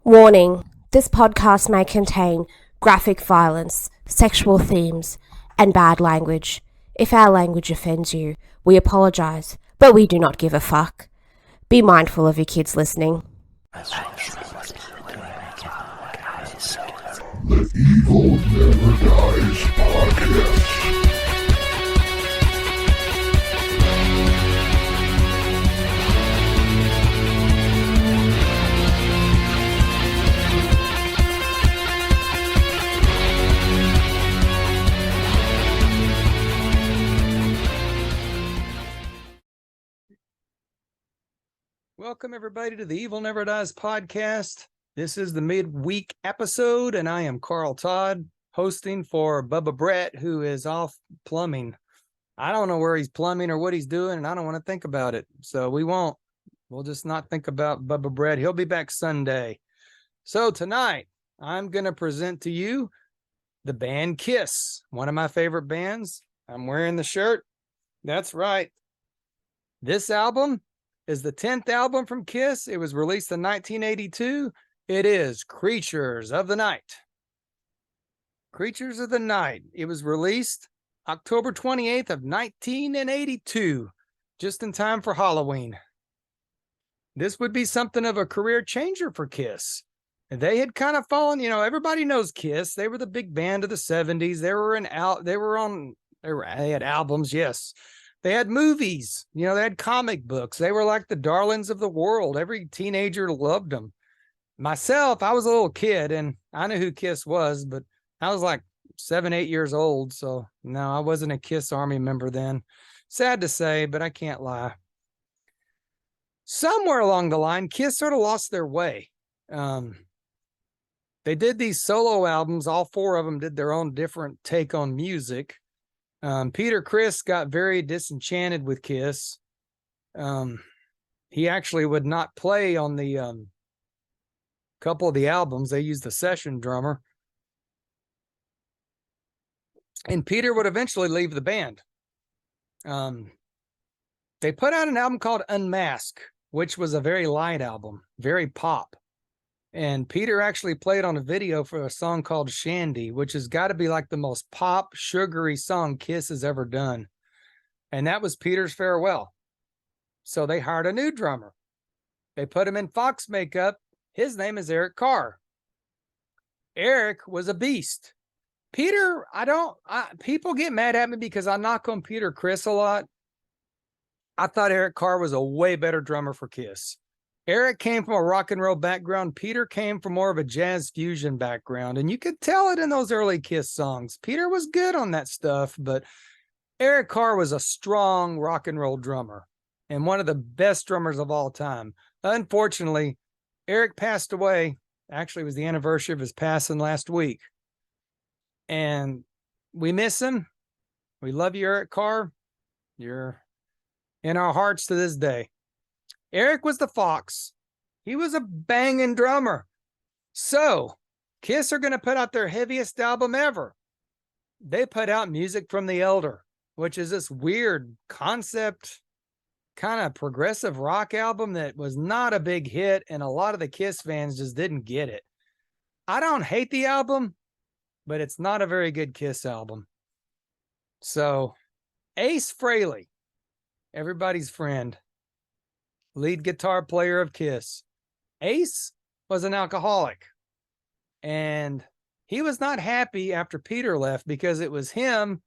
Warning: this podcast may contain graphic violence, sexual themes, and bad language. If our language offends you, we apologize, but we do not give a fuck. Be mindful of your kids listening. The Evil Never Dies podcast. Welcome, everybody, to the Evil Never Dies podcast. This is the midweek episode, and I am Carl Todd, hosting for Bubba Brett, who is off plumbing. I don't know where he's plumbing or what he's doing, and I don't want to think about it. So we won't. We'll just not think about Bubba Brett. He'll be back Sunday. So tonight, I'm going to present to you the band Kiss, one of my favorite bands. I'm wearing the shirt. That's right. This album is the 10th album from Kiss. It was released in 1982. It is Creatures of the Night. Creatures of the Night. It was released October 28th of 1982, just in time for Halloween. This would be something of a career changer for Kiss. They had kind of fallen, everybody knows Kiss. They were the big band of the 70s. They had albums, yes. They had movies, they had comic books. They were like the darlings of the world. Every teenager loved them. Myself, I was a little kid and I knew who Kiss was, but I was like 7, 8 years old. So no, I wasn't a Kiss Army member then. Sad to say, but I can't lie. Somewhere along the line, Kiss sort of lost their way. They did these solo albums. All 4 of them did their own different take on music. Peter Criss got very disenchanted with Kiss. He actually would not play on the couple of the albums. They used the session drummer. And Peter would eventually leave the band. They put out an album called Unmask, which was a very light album, very pop. And Peter actually played on a video for a song called Shandy, which has got to be like the most pop, sugary song Kiss has ever done. And that was Peter's farewell. So they hired a new drummer. They put him in Fox makeup. His name is Eric Carr. Eric was a beast. Peter, people get mad at me because I knock on Peter Criss a lot. I thought Eric Carr was a way better drummer for Kiss. Eric came from a rock and roll background. Peter came from more of a jazz fusion background. And you could tell it in those early Kiss songs. Peter was good on that stuff, but Eric Carr was a strong rock and roll drummer and one of the best drummers of all time. Unfortunately, Eric passed away. Actually, it was the anniversary of his passing last week. And we miss him. We love you, Eric Carr. You're in our hearts to this day. Eric was the Fox. He was a banging drummer. So, Kiss are going to put out their heaviest album ever. They put out Music from the Elder, which is this weird concept, kind of progressive rock album that was not a big hit, and a lot of the Kiss fans just didn't get it. I don't hate the album, but it's not a very good Kiss album. So, Ace Frehley, everybody's friend, lead guitar player of Kiss. Ace was an alcoholic, and he was not happy after Peter left because it was him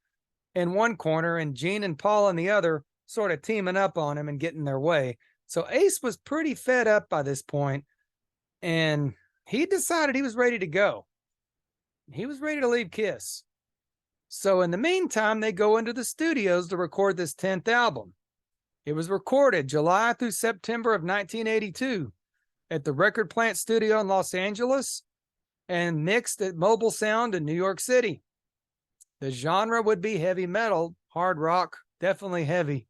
in one corner and Gene and Paul in the other, sort of teaming up on him and getting their way. So Ace was pretty fed up by this point, and he decided he was ready to go. He was ready to leave Kiss. So in the meantime, they go into the studios to record this 10th album. It was recorded July through September of 1982 at the Record Plant Studio in Los Angeles and mixed at Mobile Sound in New York City. The genre would be heavy metal, hard rock, definitely heavy.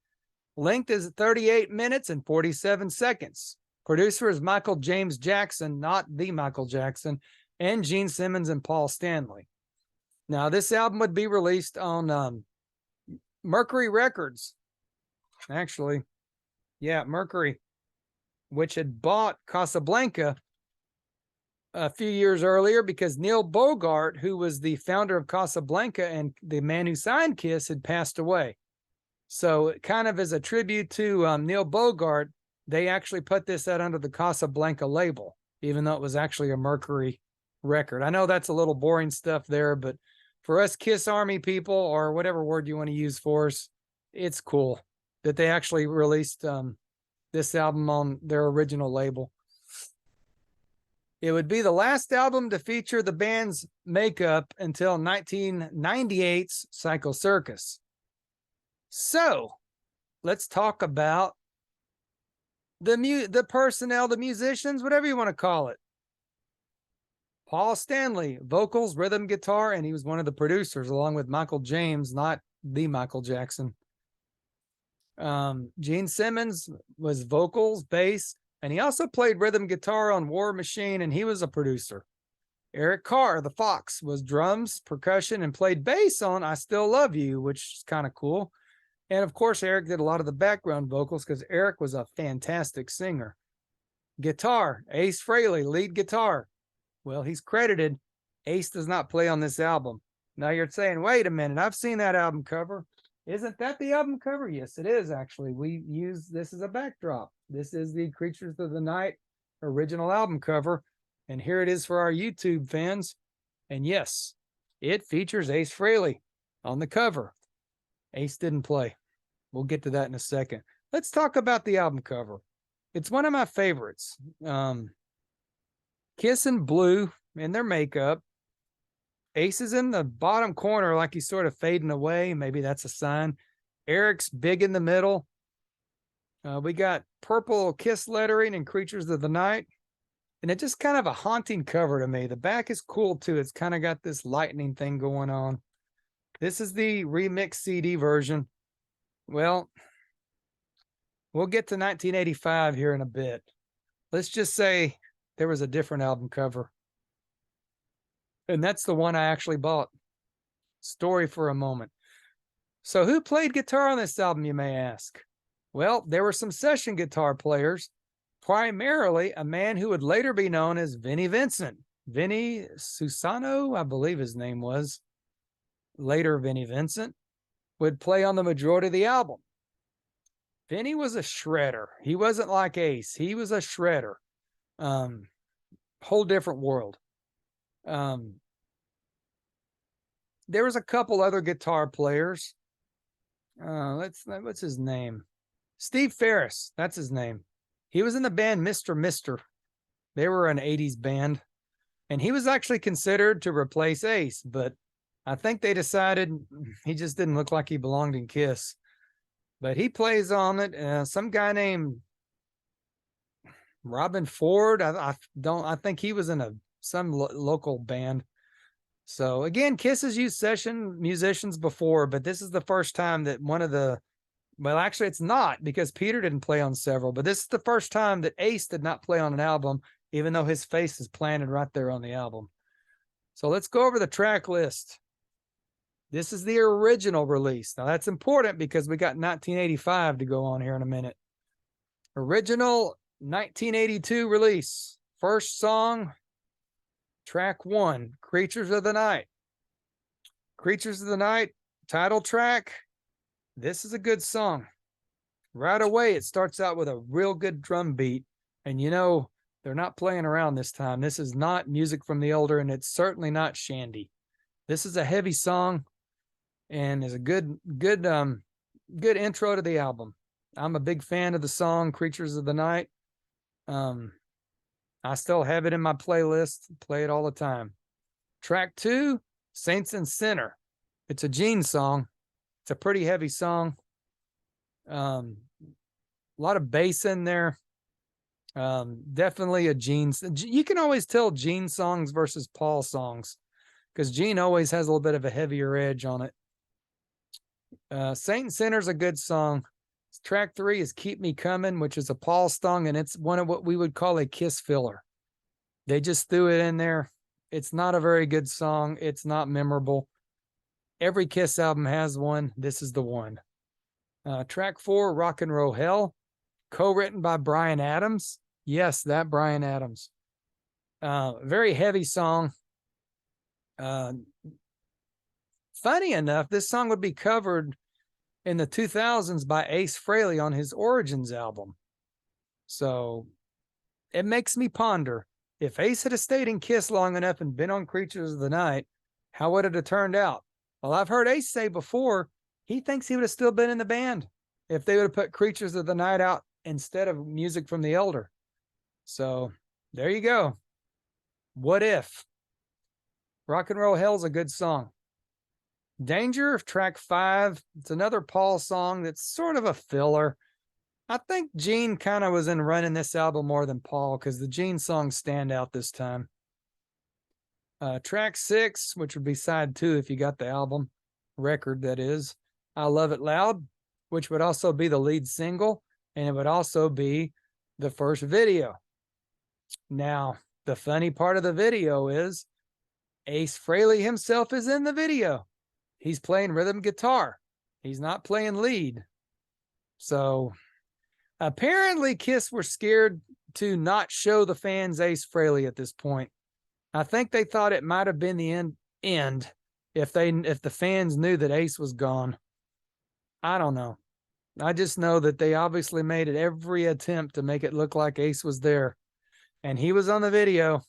Length is 38 minutes and 47 seconds. Producer is Michael James Jackson, not the Michael Jackson, and Gene Simmons and Paul Stanley. Now, this album would be released on Mercury Records. Actually, yeah, Mercury, which had bought Casablanca a few years earlier because Neil Bogart, who was the founder of Casablanca and the man who signed Kiss, had passed away. So kind of as a tribute to Neil Bogart, they actually put this out under the Casablanca label, even though it was actually a Mercury record. I know that's a little boring stuff there, but for us Kiss Army people, or whatever word you want to use for us, it's cool that they actually released this album on their original label. It would be the last album to feature the band's makeup until 1998's Psycho Circus. So, let's talk about the personnel, the musicians, whatever you want to call it. Paul Stanley, vocals, rhythm, guitar, and he was one of the producers along with Michael James, not the Michael Jackson. Gene Simmons was vocals, bass, and he also played rhythm guitar on War Machine, and he was a producer. Eric Carr, the Fox, was drums, percussion, and played bass on I Still Love You, which is kind of cool. And of course, Eric did a lot of the background vocals because Eric was a fantastic singer. Guitar, Ace Frehley, lead guitar. Well, he's credited. Ace does not play on this album. Now you're saying, wait a minute, I've seen that album cover. Isn't that the album cover? Yes, it is, actually. We use this as a backdrop. This is the Creatures of the Night original album cover. And here it is for our YouTube fans. And yes, it features Ace Frehley on the cover. Ace didn't play. We'll get to that in a second. Let's talk about the album cover. It's one of my favorites. Kiss in blue in their makeup. Ace is in the bottom corner like he's sort of fading away. Maybe that's a sign. Eric's big in the middle. We got purple Kiss lettering and Creatures of the Night. And it's just kind of a haunting cover to me. The back is cool too. It's kind of got this lightning thing going on. This is the remix CD version. Well, we'll get to 1985 here in a bit. Let's just say there was a different album cover. And that's the one I actually bought. Story for a moment. So who played guitar on this album, you may ask? Well, there were some session guitar players, primarily a man who would later be known as Vinnie Vincent. Vinnie Susano, I believe his name was. Later, Vinnie Vincent would play on the majority of the album. Vinnie was a shredder. He wasn't like Ace. He was a shredder. Whole different world. There was a couple other guitar players. What's his name? Steve Ferris. That's his name. He was in the band Mr. Mister. They were an 80s band. And he was actually considered to replace Ace, but I think they decided he just didn't look like he belonged in Kiss. But he plays on it. Some guy named Robin Ford. I think he was in some local band. So again, Kiss has used session musicians before, but this is the first time that well, actually it's not, because Peter didn't play on several, but this is the first time that Ace did not play on an album, even though his face is planted right there on the album. So let's go over the track list. This is the original release. Now that's important because we got 1985 to go on here in a minute. Original 1982 release. First song, track 1, Creatures of the Night. Creatures of the Night, title track. This is a good song. Right away, it starts out with a real good drum beat. And you know, they're not playing around this time. This is not music from the older, and it's certainly not Shandy. This is a heavy song and is a good intro to the album. I'm a big fan of the song Creatures of the Night. I still have it in my playlist, play it all the time. Track 2, Saints and Sinner. It's a Gene song. It's a pretty heavy song. A lot of bass in there. Definitely a Gene. You can always tell Gene songs versus Paul songs because Gene always has a little bit of a heavier edge on it. Saint and Sinner's a good song. Track 3 is Keep Me Coming, which is a Paul song, and it's one of what we would call a Kiss filler. They just threw it in there. It's not a very good song. It's not memorable. Every Kiss album has one. This is the one. Track 4, Rock and Roll Hell, co-written by Bryan Adams. Yes, that Bryan Adams. Very heavy song. Funny enough, this song would be covered in the 2000s by Ace Frehley on his Origins album. So it makes me ponder, if Ace had stayed in Kiss long enough and been on Creatures of the Night, how would it have turned out? Well, I've heard Ace say before, he thinks he would have still been in the band if they would have put Creatures of the Night out instead of Music from the Elder. So there you go. What if? Rock and Roll Hell's a good song. Danger of track 5. It's another Paul song that's sort of a filler. I think Gene kind of was in running this album more than Paul because the Gene songs stand out this time. Track 6, which would be side 2 if you got the album record, that is, I Love It Loud, which would also be the lead single, and it would also be the first video. Now, the funny part of the video is Ace Frehley himself is in the video. He's playing rhythm guitar. He's not playing lead. So apparently Kiss were scared to not show the fans Ace Frehley at this point. I think they thought it might have been the end if the fans knew that Ace was gone. I don't know. I just know that they obviously made every attempt to make it look like Ace was there. And he was on the video.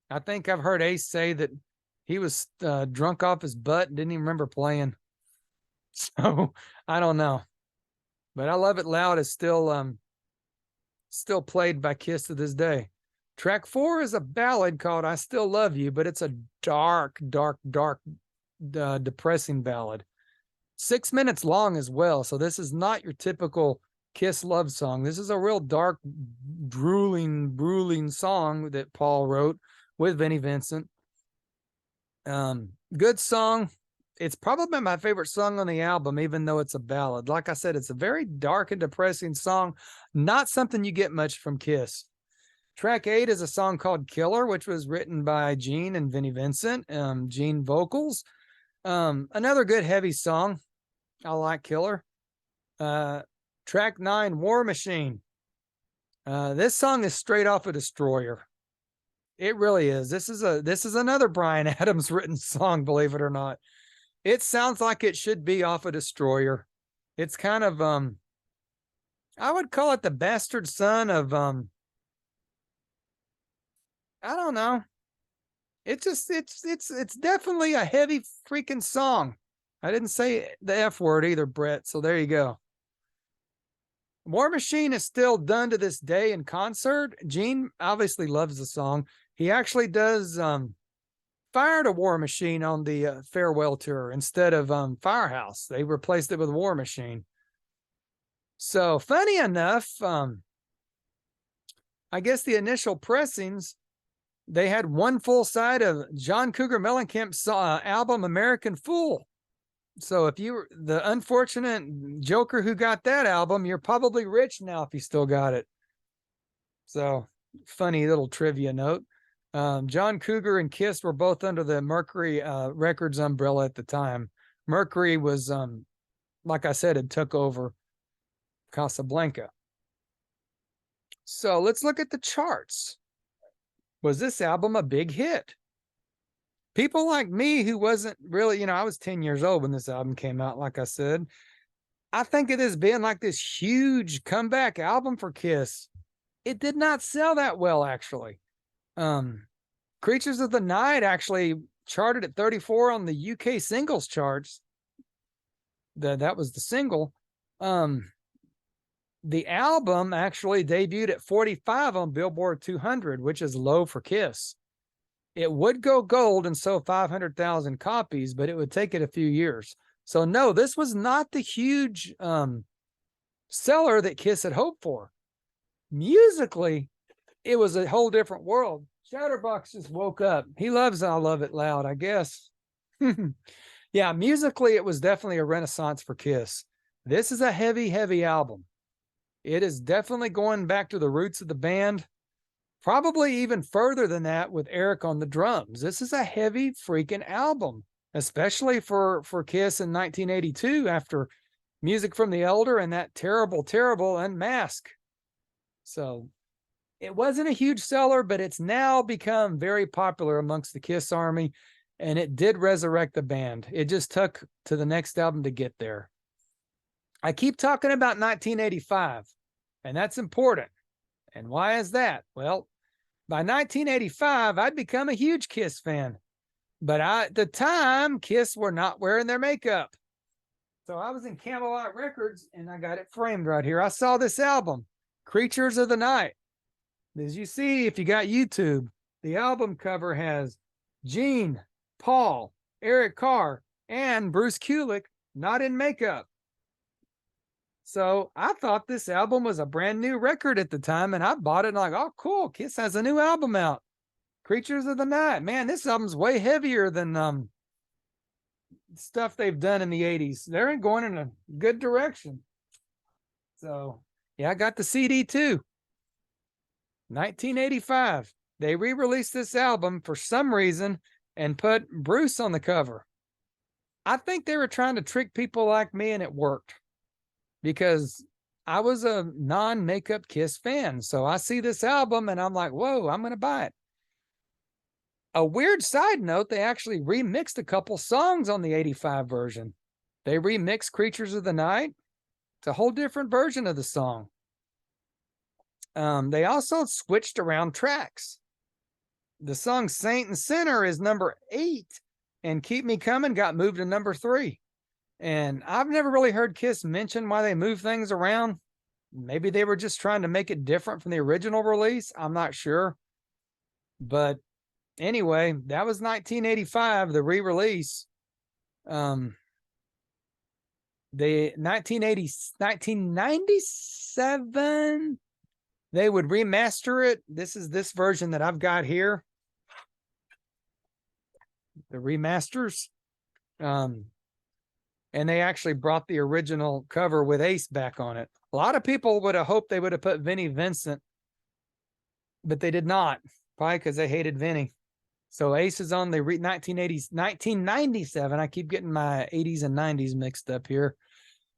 I think I've heard Ace say that he was drunk off his butt and didn't even remember playing. So I don't know. But I Love It Loud is still played by Kiss to this day. Track 4 is a ballad called I Still Love You, but it's a dark, depressing ballad. 6 minutes long as well. So this is not your typical Kiss love song. This is a real dark, drooling song that Paul wrote with Vinnie Vincent. Good song. It's probably my favorite song on the album, even though it's a ballad. Like I said, it's a very dark and depressing song. Not something you get much from Kiss. Track 8 is a song called Killer, which was written by Gene and Vinnie Vincent. Gene vocals. Another good heavy song. I like Killer. Track 9, War Machine. This song is straight off a Destroyer. It really is. This is another Bryan Adams written song, believe it or not. It sounds like it should be off a Destroyer. It's kind of I would call it the bastard son of I don't know. It's definitely a heavy freaking song. I didn't say the F word either, Brett. So there you go. War Machine is still done to this day in concert. Gene obviously loves the song. He actually does Fire to War Machine on the farewell tour instead of Firehouse. They replaced it with War Machine. So funny enough, I guess the initial pressings, they had one full side of John Cougar Mellencamp's album American Fool. So if you were the unfortunate joker who got that album, you're probably rich now if you still got it. So funny little trivia note. John Cougar and Kiss were both under the Mercury Records umbrella at the time. Mercury was, like I said, it took over Casablanca. So let's look at the charts. Was this album a big hit? People like me who wasn't really, I was 10 years old when this album came out, like I said. I think it has been like this huge comeback album for Kiss. It did not sell that well, actually. Creatures of the Night actually charted at 34 on the UK singles charts. That was the single. The album actually debuted at 45 on Billboard 200, which is low for Kiss. It would go gold and sell 500,000 copies, but it would take it a few years. So no, this was not the huge seller that Kiss had hoped for. Musically, it was a whole different world. Chatterbox just woke up. He loves I Love It Loud, I guess. Yeah, musically, it was definitely a renaissance for Kiss. This is a heavy, heavy album. It is definitely going back to the roots of the band. Probably even further than that with Eric on the drums. This is a heavy freaking album, especially for Kiss in 1982 after Music from the Elder and that terrible, terrible Unmask. So It wasn't a huge seller, but it's now become very popular amongst the Kiss Army, and it did resurrect the band. It just took to the next album to get there. I keep talking about 1985, and that's important. And why is that? Well, by 1985, I'd become a huge Kiss fan. But at the time, Kiss were not wearing their makeup. So I was in Camelot Records, and I got it framed right here. I saw this album, Creatures of the Night. As you see, if you got YouTube, the album cover has Gene, Paul, Eric Carr, and Bruce Kulick not in makeup. So I thought this album was a brand new record at the time, and I bought it and like, oh, cool, Kiss has a new album out. Creatures of the Night. Man, this album's way heavier than stuff they've done in the 80s. They're going in a good direction. So, yeah, I got the CD too. 1985. They re-released this album for some reason and put Bruce on the cover. I think they were trying to trick people like me, and it worked because I was a non-makeup Kiss fan. So I see this album and I'm like, whoa, I'm going to buy it. A weird side note, they actually remixed a couple songs on the 85 version. They remixed Creatures of the Night. It's a whole different version of the song. They also switched around tracks. The song Saint and Sinner is number 8, and Keep Me Coming got moved to number 3. And I've never really heard Kiss mention why they move things around. Maybe they were just trying to make it different from the original release. I'm not sure. But anyway, that was 1985, the re-release. The 1997, they would remaster it. This is this version that I've got here. The remasters. And they actually brought the original cover with Ace back on it. A lot of people would have hoped they would have put Vinnie Vincent, but they did not, probably because they hated Vinnie. So Ace is on the 1997. I keep getting my 80s and 90s mixed up here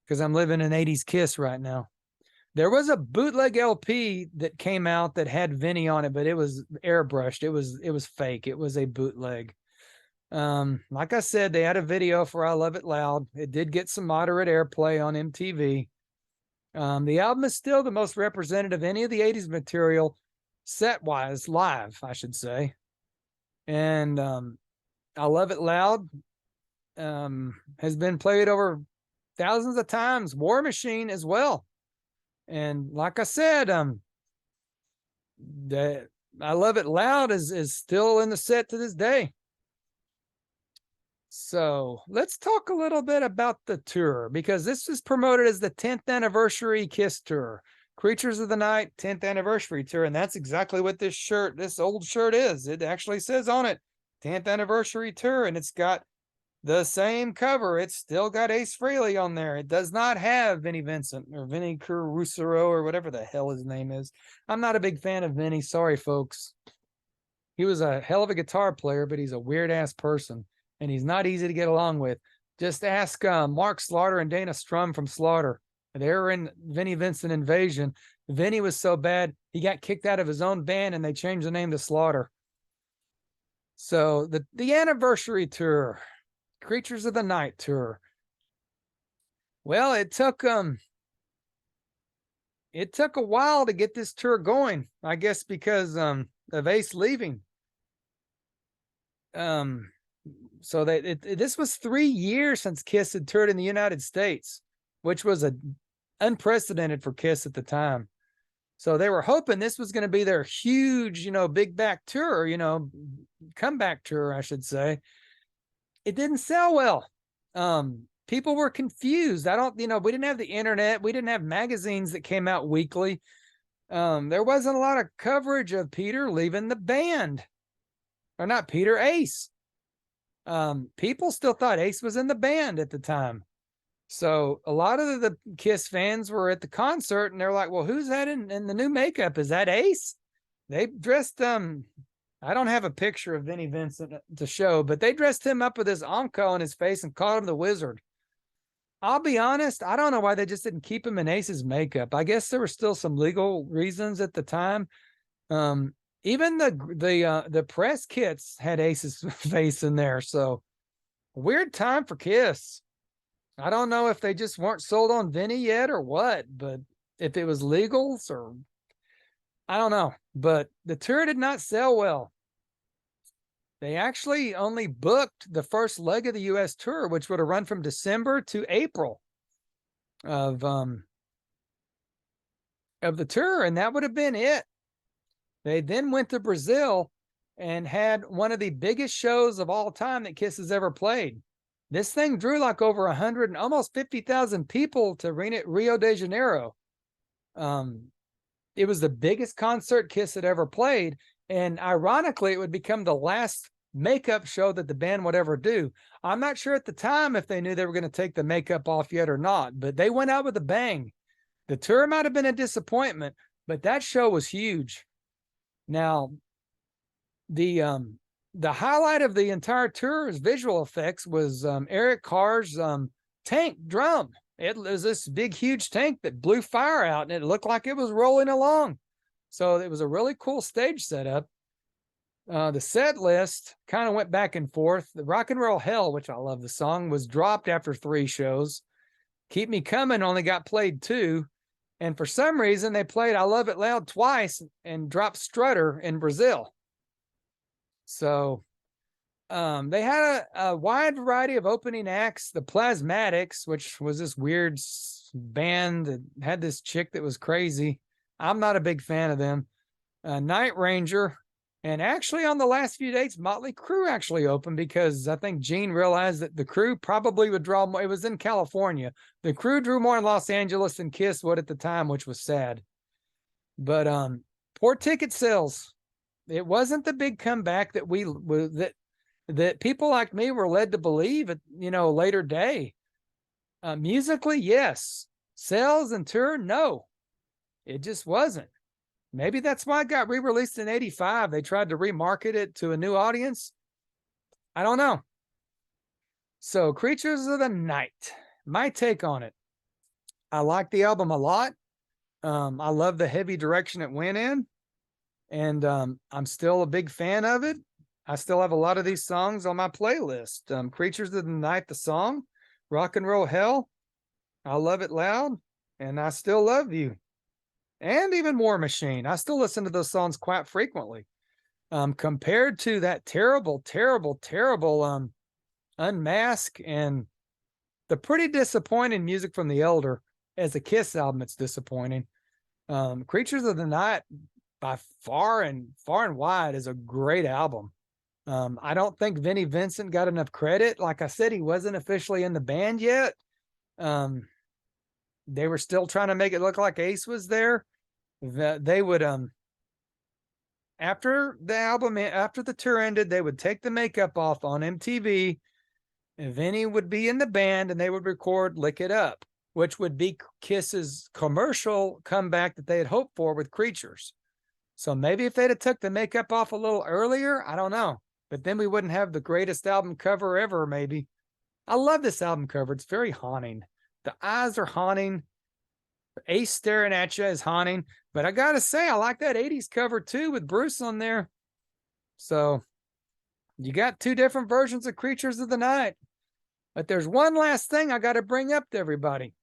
because I'm living in 80s Kiss right now. There was a bootleg LP that came out that had Vinnie on it, but it was airbrushed. It was fake. It was a bootleg. Like I said, they had a video for I Love It Loud. It did get some moderate airplay on MTV. The album is still the most representative of any of the 80s material, set-wise, live, I should say. And I Love It Loud has been played over thousands of times. War Machine as well. And like I said, the I Love It Loud is still in the set to this day. So let's talk a little bit about the tour, because this is promoted as the 10th anniversary Kiss tour. Creatures of the Night 10th anniversary tour. And that's exactly what this old shirt is. It actually says on it, 10th anniversary tour, and it's got the same cover. It's still got Ace Frehley on there. It does not have Vinnie Vincent or Vinnie Caruso or whatever the hell his name is. I'm not a big fan of Vinnie. Sorry, folks. He was a hell of a guitar player, but he's a weird-ass person, and he's not easy to get along with. Just ask Mark Slaughter and Dana Strum from Slaughter. They were in Vinnie Vincent Invasion. Vinnie was so bad, he got kicked out of his own band, and they changed the name to Slaughter. So the anniversary tour, Creatures of the Night tour. Well, it took a while to get this tour going, I guess, because of Ace leaving. So this was 3 years since Kiss had toured in the United States, which was unprecedented for Kiss at the time. So they were hoping this was going to be their huge, big back tour, comeback tour, I should say. It didn't sell well. People were confused. We didn't have the internet. We didn't have magazines that came out weekly. There wasn't a lot of coverage of Peter leaving the band. Or not Peter, Ace. People still thought Ace was in the band at the time. So a lot of the Kiss fans were at the concert and they're like, well, who's that in the new makeup? Is that Ace? They dressed, I don't have a picture of Vinnie Vincent to show, but they dressed him up with his anka on his face and called him the Wizard. I'll be honest, I don't know why they just didn't keep him in Ace's makeup. I guess there were still some legal reasons at the time, Even the press kits had Ace's face in there. So weird time for Kiss. I don't know if they just weren't sold on Vinny yet or what, but if it was legals or I don't know. But the tour did not sell well. They actually only booked the first leg of the U.S. tour, which would have run from December to April of the tour, and that would have been it. They then went to Brazil and had one of the biggest shows of all time that Kiss has ever played. This thing drew like over 100 and almost 50,000 people to Rio de Janeiro. It was the biggest concert Kiss had ever played. And ironically, it would become the last makeup show that the band would ever do. I'm not sure at the time if they knew they were going to take the makeup off yet or not, but they went out with a bang. The tour might have been a disappointment, but that show was huge. Now, the highlight of the entire tour's visual effects was Eric Carr's tank drum. It was this big, huge tank that blew fire out, and it looked like it was rolling along. So it was a really cool stage setup. The set list kind of went back and forth. The Rock and Roll Hell, which I love the song, was dropped after 3 shows. Keep Me Coming only got played 2. And for some reason, they played I Love It Loud twice and dropped Strutter in Brazil. So they had a wide variety of opening acts. The Plasmatics, which was this weird band that had this chick that was crazy. I'm not a big fan of them. Night Ranger. And actually on the last few dates, Motley Crue actually opened because I think Gene realized that the Crue probably would draw more. It was in California. The Crue drew more in Los Angeles than Kiss would at the time, which was sad. But poor ticket sales. It wasn't the big comeback that that people like me were led to believe at later day. Musically, yes. Sales and tour, no. It just wasn't. Maybe that's why it got re-released in 85. They tried to remarket it to a new audience. I don't know. So, Creatures of the Night. My take on it. I like the album a lot. I love the heavy direction it went in. And I'm still a big fan of it. I still have a lot of these songs on my playlist. Creatures of the Night, the song. Rock and Roll Hell. I Love It Loud. And I Still Love You. And even War Machine. I still listen to those songs quite frequently. Compared to that terrible, terrible, terrible Unmask and the pretty disappointing music from The Elder. As a Kiss album, it's disappointing. Creatures of the Night, by far and wide, is a great album. I don't think Vinnie Vincent got enough credit. Like I said, he wasn't officially in the band yet. They were still trying to make it look like Ace was there. They would after the tour ended, they would take the makeup off on MTV, and Vinny would be in the band, and they would record "Lick It Up," which would be Kiss's commercial comeback that they had hoped for with Creatures. So maybe if they'd have took the makeup off a little earlier, I don't know. But then we wouldn't have the greatest album cover ever, maybe. I love this album cover. It's very haunting. The eyes are haunting. Ace staring at you is haunting. But I got to say, I like that 80s cover too with Bruce on there. So you got 2 different versions of Creatures of the Night. But there's one last thing I got to bring up to everybody.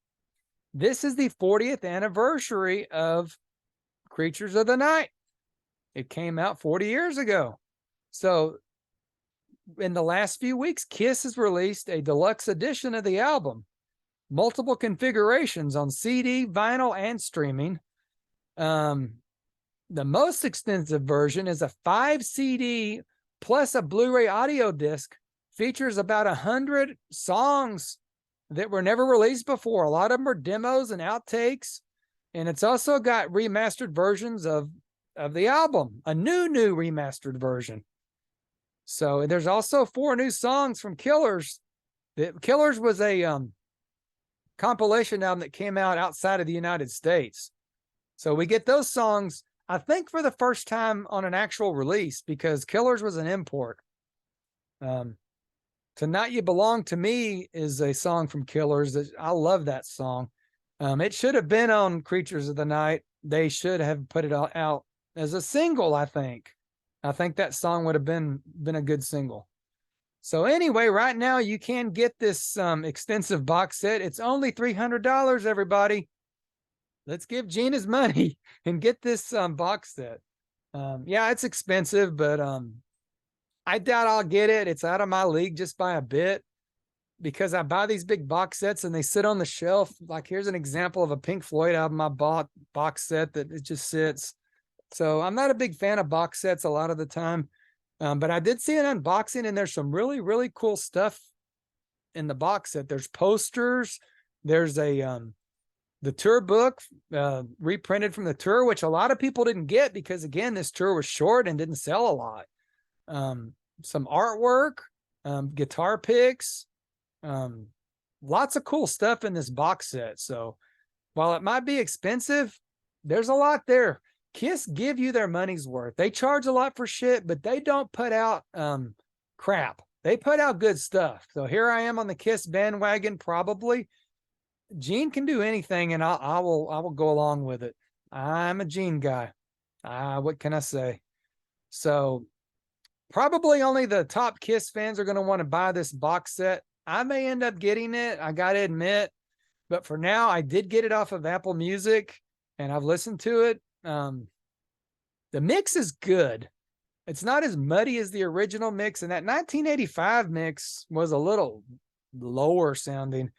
This is the 40th anniversary of Creatures of the Night. It came out 40 years ago. So in the last few weeks, Kiss has released a deluxe edition of the album. Multiple configurations on CD, vinyl, and streaming. The most extensive version is a 5 CD plus a Blu-ray audio disc. Features about 100 songs that were never released before. A lot of them are demos and outtakes. And it's also got remastered versions of the album, a new remastered version. So there's also 4 new songs from Killers. Killers was a compilation album that came out outside of the United States. So we get those songs, I think, for the first time on an actual release, because Killers was an import. Tonight You Belong to Me is a song from Killers. I love that song. It should have been on Creatures of the Night. They should have put it out as a single, I think. I think that song would have been a good single. So anyway, right now you can get this extensive box set. It's only $300, everybody. Let's give Gene his money and get this box set. Yeah, it's expensive, but I doubt I'll get it. It's out of my league just by a bit because I buy these big box sets and they sit on the shelf. Like here's an example of a Pink Floyd album I bought box set that it just sits. So I'm not a big fan of box sets a lot of the time. But I did see an unboxing and there's some really, really cool stuff in the box set. There's posters. There's the tour book reprinted from the tour, which a lot of people didn't get because again, this tour was short and didn't sell a lot. Some artwork, guitar picks, lots of cool stuff in this box set. So while it might be expensive, there's a lot there. Kiss give you their money's worth. They charge a lot for shit, but they don't put out crap. They put out good stuff. So here I am on the Kiss bandwagon, probably. Gene can do anything, and I will go along with it. I'm a Gene guy. What can I say? So probably only the top Kiss fans are going to want to buy this box set. I may end up getting it, I got to admit. But for now, I did get it off of Apple Music, and I've listened to it. The mix is good. It's not as muddy as the original mix, and that 1985 mix was a little lower sounding.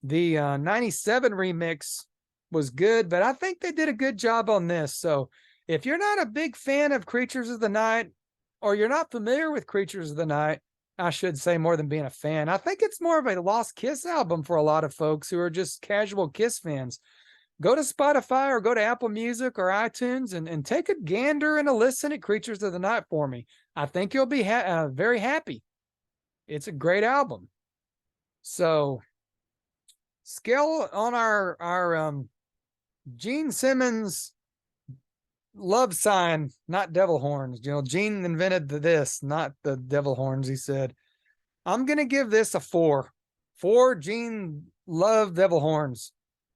The 97 remix was good, but I think they did a good job on this. So if you're not a big fan of Creatures of the Night, or you're not familiar with Creatures of the Night, I should say more than being a fan, I think it's more of a lost Kiss album for a lot of folks who are just casual Kiss fans. Go to Spotify or go to Apple Music or iTunes and take a gander and a listen at Creatures of the Night for me. I think you'll be very happy. It's a great album. So scale on our Gene Simmons love sign, not devil horns. You know, Gene invented this, not the devil horns, he said. I'm going to give this a 4. 4 Gene love devil horns.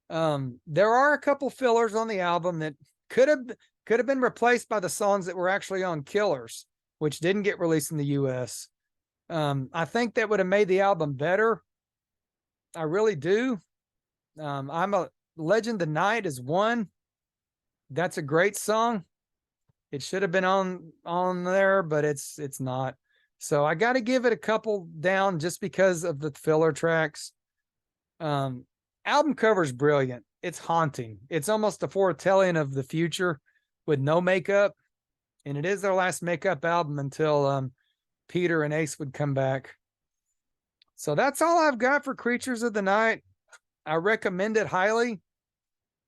There are a couple fillers on the album that could have been replaced by the songs that were actually on Killers, which didn't get released in the US. I think that would have made the album better. I really do. I'm a Legend the Night is one. That's a great song. It should have been on there, but it's not. So I got to give it a couple down just because of the filler tracks. Album cover is brilliant. It's haunting. It's almost a foretelling of the future with no makeup. And it is their last makeup album until Peter and Ace would come back. So that's all I've got for Creatures of the Night. I recommend it highly.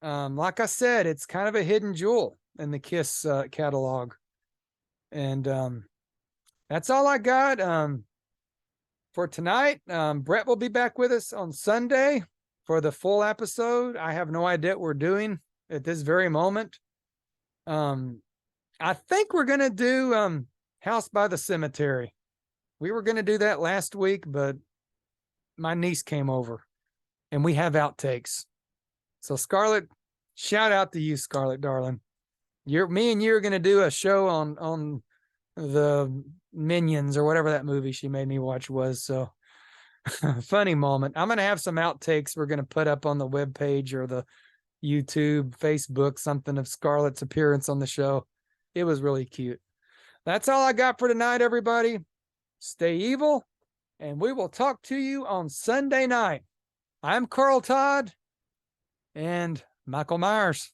Like I said, it's kind of a hidden jewel in the Kiss catalog. And that's all I got for tonight. Brett will be back with us on Sunday for the full episode. I have no idea what we're doing at this very moment. I think we're going to do House by the Cemetery. We were going to do that last week, but my niece came over and we have outtakes. So Scarlett, shout out to you, Scarlett, darling. Me and you are going to do a show on the Minions or whatever that movie she made me watch was. So funny moment. I'm going to have some outtakes we're going to put up on the webpage or the YouTube, Facebook, something of Scarlett's appearance on the show. It was really cute. That's all I got for tonight, everybody. Stay evil, and we will talk to you on Sunday night. I'm Carl Todd and Michael Myers.